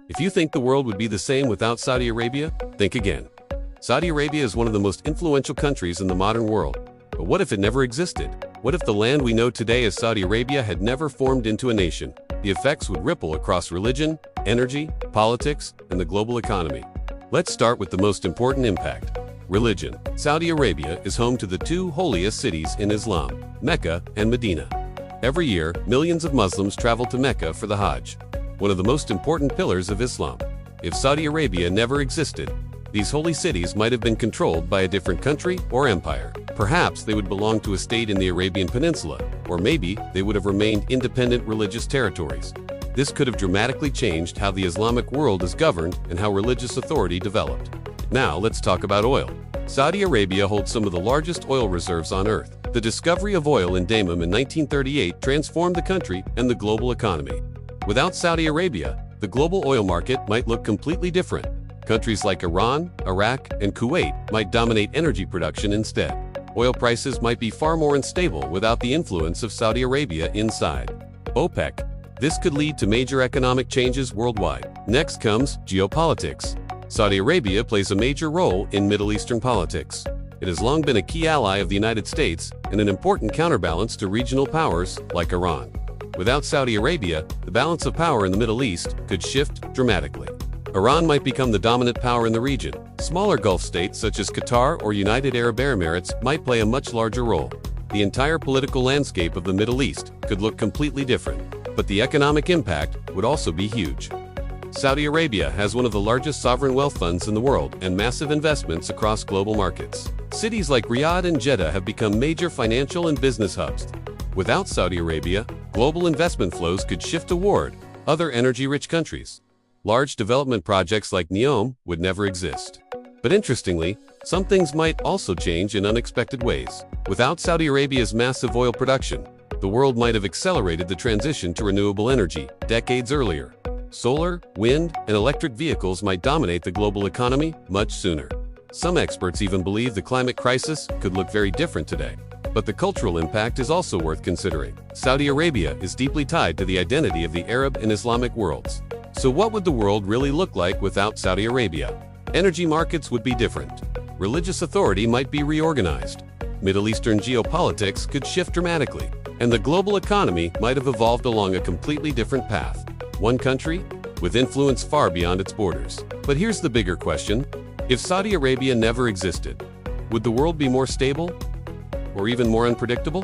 If you think the world would be the same without Saudi Arabia, think again. Saudi Arabia is one of the most influential countries in the modern world. But what if it never existed? What if the land we know today as Saudi Arabia had never formed into a nation? The effects would ripple across religion, energy, politics, and the global economy. Let's start with the most important impact: religion. Saudi Arabia is home to the two holiest cities in Islam, Mecca and Medina. Every year, millions of Muslims travel to Mecca for the Hajj, one of the most important pillars of Islam. If Saudi Arabia never existed, these holy cities might have been controlled by a different country or empire. Perhaps they would belong to a state in the Arabian Peninsula, or maybe they would have remained independent religious territories. This could have dramatically changed how the Islamic world is governed and how religious authority developed. Now let's talk about oil. Saudi Arabia holds some of the largest oil reserves on Earth. The discovery of oil in Dammam in 1938 transformed the country and the global economy. Without Saudi Arabia, the global oil market might look completely different. Countries like Iran, Iraq, and Kuwait might dominate energy production instead. Oil prices might be far more unstable without the influence of Saudi Arabia inside. OPEC. This could lead to major economic changes worldwide. Next comes geopolitics. Saudi Arabia plays a major role in Middle Eastern politics. It has long been a key ally of the United States and an important counterbalance to regional powers like Iran. Without Saudi Arabia, the balance of power in the Middle East could shift dramatically. Iran might become the dominant power in the region. Smaller Gulf states such as Qatar or United Arab Emirates might play a much larger role. The entire political landscape of the Middle East could look completely different, but the economic impact would also be huge. Saudi Arabia has one of the largest sovereign wealth funds in the world and massive investments across global markets. Cities like Riyadh and Jeddah have become major financial and business hubs. Without Saudi Arabia, global investment flows could shift toward other energy-rich countries. Large development projects like NEOM would never exist. But interestingly, some things might also change in unexpected ways. Without Saudi Arabia's massive oil production, the world might have accelerated the transition to renewable energy decades earlier. Solar, wind, and electric vehicles might dominate the global economy much sooner. Some experts even believe the climate crisis could look very different today. But the cultural impact is also worth considering. Saudi Arabia is deeply tied to the identity of the Arab and Islamic worlds. So what would the world really look like without Saudi Arabia? Energy markets would be different. Religious authority might be reorganized. Middle Eastern geopolitics could shift dramatically. And the global economy might have evolved along a completely different path. One country, with influence far beyond its borders. But here's the bigger question. If Saudi Arabia never existed, would the world be more stable? Or even more unpredictable?